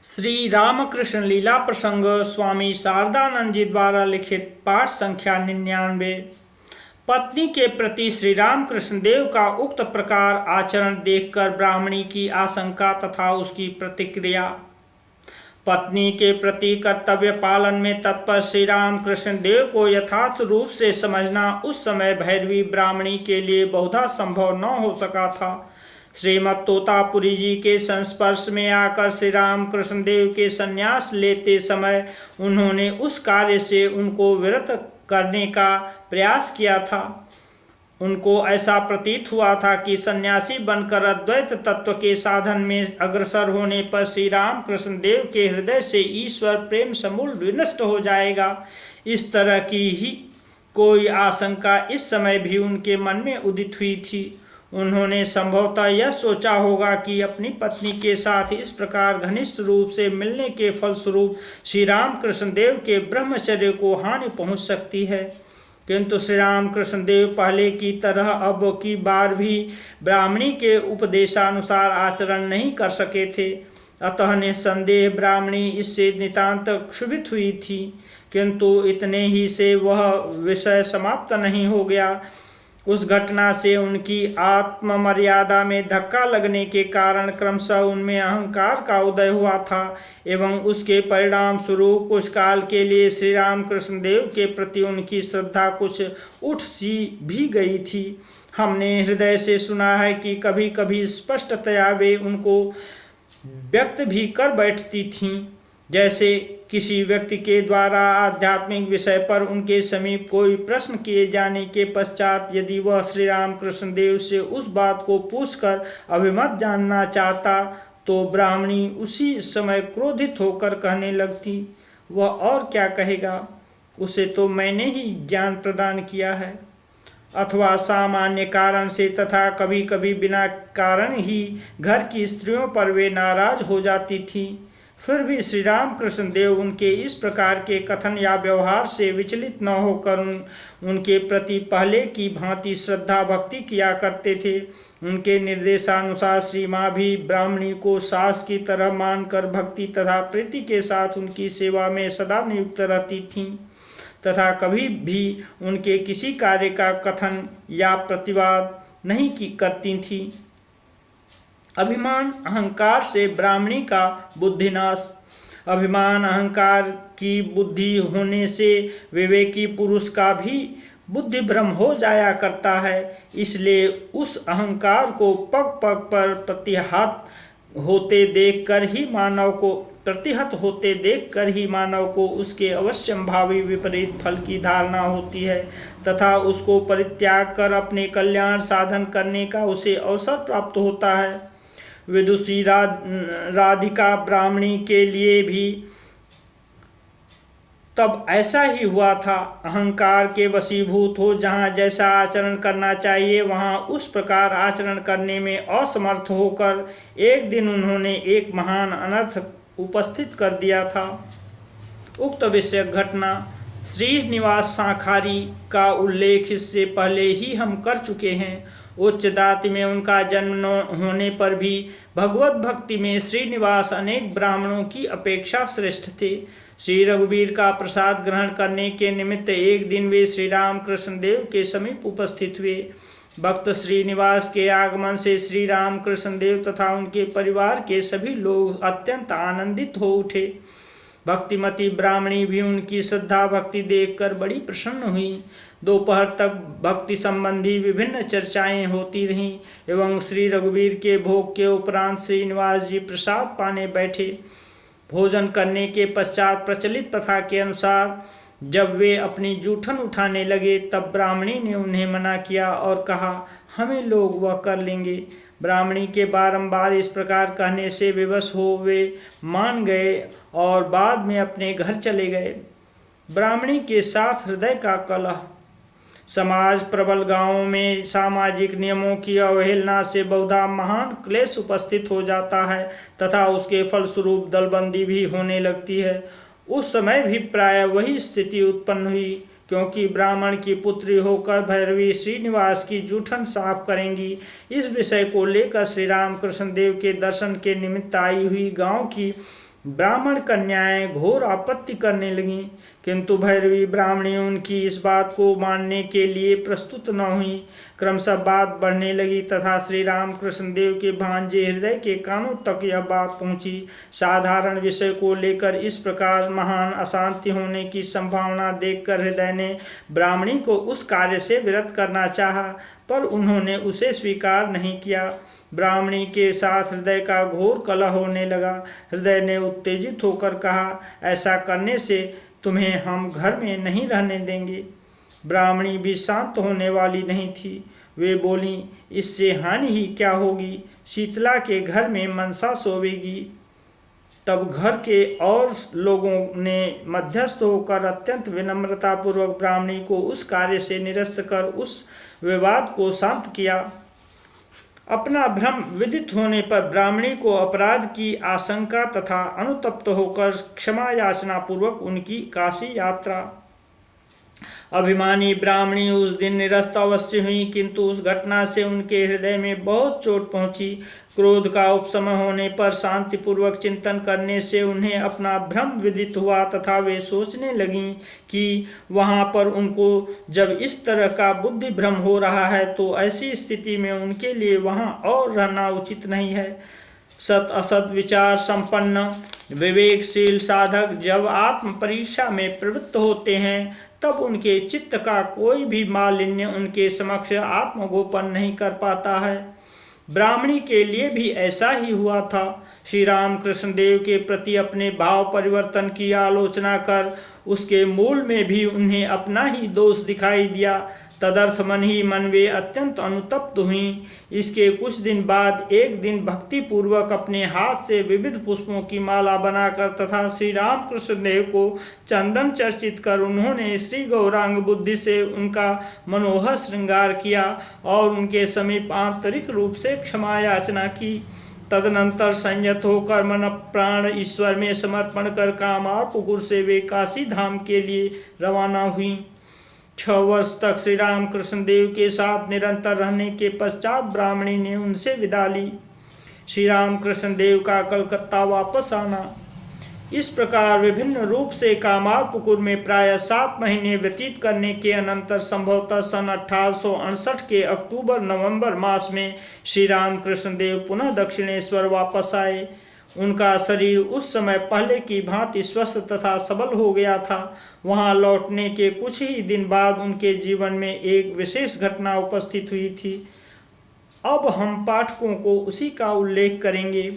श्री रामकृष्ण लीला प्रसंग स्वामी शारदानंद जी द्वारा लिखित पाठ संख्या 99। पत्नी के प्रति श्री रामकृष्ण देव का उक्त प्रकार आचरण देखकर ब्राह्मणी की आशंका तथा उसकी प्रतिक्रिया। पत्नी के प्रति कर्तव्य पालन में तत्पर श्री रामकृष्ण देव को यथार्थ रूप से समझना उस समय भैरवी ब्राह्मणी के लिए बहुधा संभव न हो सका था। श्रीमद तोतापुरी जी के संस्पर्श में आकर श्री रामकृष्ण देव के संन्यास लेते समय उन्होंने उस कार्य से उनको विरत करने का प्रयास किया था। उनको ऐसा प्रतीत हुआ था कि सन्यासी बनकर अद्वैत तत्व के साधन में अग्रसर होने पर श्री रामकृष्ण देव के हृदय से ईश्वर प्रेम समूल विनष्ट हो जाएगा। इस तरह की ही कोई आशंका इस समय भी उनके मन में उदित हुई थी। उन्होंने संभवतः यह सोचा होगा कि अपनी पत्नी के साथ इस प्रकार घनिष्ठ रूप से मिलने के फलस्वरूप श्री रामकृष्ण देव के ब्रह्मचर्य को हानि पहुंच सकती है, किंतु श्री रामकृष्ण देव पहले की तरह अब की बार भी ब्राह्मणी के उपदेशानुसार आचरण नहीं कर सके थे। अतः निस्संदेह ब्राह्मणी इससे नितांत क्षुभित हुई थी, किंतु इतने ही से वह विषय समाप्त नहीं हो गया। उस घटना से उनकी आत्ममर्यादा में धक्का लगने के कारण क्रमशः उनमें अहंकार का उदय हुआ था एवं उसके परिणाम स्वरूप कुछ काल के लिए श्री रामकृष्ण देव के प्रति उनकी श्रद्धा कुछ उठ सी भी गई थी। हमने हृदय से सुना है कि कभी कभी स्पष्टतया वे उनको व्यक्त भी कर बैठती थीं, जैसे किसी व्यक्ति के द्वारा आध्यात्मिक विषय पर उनके समीप कोई प्रश्न किए जाने के पश्चात यदि वह श्री रामकृष्ण देव से उस बात को पूछकर अभिमत जानना चाहता तो ब्राह्मणी उसी समय क्रोधित होकर कहने लगती, वह और क्या कहेगा, उसे तो मैंने ही ज्ञान प्रदान किया है। अथवा सामान्य कारण से तथा कभी कभी बिना कारण ही घर की स्त्रियों पर वे नाराज हो जाती थी। फिर भी श्री रामकृष्ण देव उनके इस प्रकार के कथन या व्यवहार से विचलित न होकर उनके प्रति पहले की भांति श्रद्धा भक्ति किया करते थे। उनके निर्देशानुसार श्री माँ भी ब्राह्मणी को सास की तरह मानकर भक्ति तथा प्रीति के साथ उनकी सेवा में सदा नियुक्त रहती थीं तथा कभी भी उनके किसी कार्य का कथन या प्रतिवाद नहीं करती थीं। अभिमान अहंकार से ब्राह्मणी का बुद्धिनाश। अभिमान अहंकार की बुद्धि होने से विवेकी पुरुष का भी बुद्धि भ्रम हो जाया करता है। इसलिए उस अहंकार को पग पग पर प्रतिहत होते देखकर ही मानव को उसके अवश्यंभावी विपरीत फल की धारणा होती है तथा उसको परित्याग कर अपने कल्याण साधन करने का उसे अवसर प्राप्त होता है। विदुषी राधिका ब्राह्मणी के लिए भी तब ऐसा ही हुआ था। अहंकार के वशीभूत हो जहाँ जैसा आचरण करना चाहिए वहाँ उस प्रकार आचरण करने में असमर्थ होकर एक दिन उन्होंने एक महान अनर्थ उपस्थित कर दिया था। उक्त विषय घटना श्रीनिवास शांखारी का उल्लेख इससे पहले ही हम कर चुके हैं। उच्च जाति में उनका जन्म होने पर भी भगवत भक्ति में श्रीनिवास अनेक ब्राह्मणों की अपेक्षा श्रेष्ठ थे। श्री रघुवीर का प्रसाद ग्रहण करने के निमित्त एक दिन वे श्री रामकृष्ण देव के समीप उपस्थित हुए। भक्त श्रीनिवास के आगमन से श्री रामकृष्ण देव तथा उनके परिवार के सभी लोग अत्यंत आनंदित हो उठे। भक्तिमती ब्राह्मणी भी उनकी श्रद्धा भक्ति देखकर बड़ी प्रसन्न हुई। दोपहर तक भक्ति संबंधी विभिन्न चर्चाएं होती रहीं एवं श्री रघुवीर के भोग के उपरांत श्रीनिवास जी प्रसाद पाने बैठे। भोजन करने के पश्चात प्रचलित प्रथा के अनुसार जब वे अपनी जूठन उठाने लगे तब ब्राह्मणी ने उन्हें मना किया और कहा, हमें लोग वह कर लेंगे। ब्राह्मणी के बारंबार इस प्रकार कहने से विवश हो वे मान गए और बाद में अपने घर चले गए। ब्राह्मणी के साथ हृदय का कलह। समाज प्रबल गांवों में सामाजिक नियमों की अवहेलना से बहुधा महान क्लेश उपस्थित हो जाता है तथा उसके फलस्वरूप दलबंदी भी होने लगती है। उस समय भी प्राय वही स्थिति उत्पन्न हुई, क्योंकि ब्राह्मण की पुत्री होकर भैरवी श्रीनिवास की जूठन साफ करेंगी। इस विषय को लेकर श्री रामकृष्ण देव के दर्शन के निमित्त आई हुई गांव की ब्राह्मण कन्याएं घोर आपत्ति करने लगीं, किंतु भैरवी ब्राह्मणी उनकी इस बात को मानने के लिए प्रस्तुत न हुई। क्रमशः बात बढ़ने लगी तथा श्री राम कृष्ण देव के भांजे हृदय के कानों तक यह बात पहुंची। साधारण विषय को लेकर इस प्रकार महान अशांति होने की संभावना देखकर हृदय ने ब्राह्मणी को उस कार्य से विरत करना चाहा, पर उन्होंने उसे स्वीकार नहीं किया। ब्राह्मणी के साथ हृदय का घोर कलह होने लगा। हृदय ने उत्तेजित होकर कहा, ऐसा करने से तुम्हें हम घर में नहीं रहने देंगे। ब्राह्मणी भी शांत होने वाली नहीं थी। वे बोली, इससे हानि ही क्या होगी, शीतला के घर में मनसा सोवेगी। तब घर के और लोगों ने मध्यस्थ होकर अत्यंत विनम्रतापूर्वक ब्राह्मणी को उस कार्य से निरस्त कर उस विवाद को शांत किया। अपना भ्रम विदित होने पर ब्राह्मणी को अपराध की आशंका तथा अनुतप्त होकर क्षमा याचना पूर्वक उनकी काशी यात्रा। अभिमानी ब्राह्मणी उस दिन निरस्त अवश्य हुई, किंतु उस घटना से उनके हृदय में बहुत चोट पहुंची। क्रोध का उपशमन होने पर शांतिपूर्वक चिंतन करने से उन्हें अपना भ्रम विदित हुआ तथा वे सोचने लगीं कि वहां पर उनको जब इस तरह का बुद्धि भ्रम हो रहा है तो ऐसी स्थिति में उनके लिए वहां और रहना उचित नहीं है। सत असत विचार संपन्न विवेकशील साधक जब आत्म परीक्षा में प्रवृत्त होते हैं तब उनके चित्त का कोई भी मालिन्य उनके समक्ष आत्मगोपन नहीं कर पाता है। ब्राह्मणी के लिए भी ऐसा ही हुआ था। श्री राम कृष्ण देव के प्रति अपने भाव परिवर्तन की आलोचना कर उसके मूल में भी उन्हें अपना ही दोष दिखाई दिया। तदर्थ मन ही मन वे अत्यंत अनुतप्त हुईं। इसके कुछ दिन बाद एक दिन भक्ति पूर्वक अपने हाथ से विविध पुष्पों की माला बनाकर तथा श्री राम कृष्ण देव को चंदन चर्चित कर उन्होंने श्री गौरांग बुद्धि से उनका मनोहर श्रृंगार किया और उनके समीप आंतरिक रूप से क्षमा याचना की। तदनंतर संयत होकर मन प्राण ईश्वर में समर्पण कर कामारपुकुर से वे काशी धाम के लिए रवाना हुई। 6 वर्ष तक श्री राम कृष्ण देव के साथ निरंतर रहने के पश्चात ब्राह्मणी ने उनसे विदा ली। श्री राम कृष्ण देव का कलकत्ता वापस आना। इस प्रकार विभिन्न रूप से कामारपुकुर में प्राय 7 महीने व्यतीत करने के अनंतर संभवतः सन 1868 के अक्टूबर नवंबर मास में श्री राम कृष्ण देव पुनः दक्षिणेश्वर वापस आए। उनका शरीर उस समय पहले की भांति स्वस्थ तथा सबल हो गया था। वहां लौटने के कुछ ही दिन बाद उनके जीवन में एक विशेष घटना उपस्थित हुई थी। अब हम पाठकों को उसी का उल्लेख करेंगे।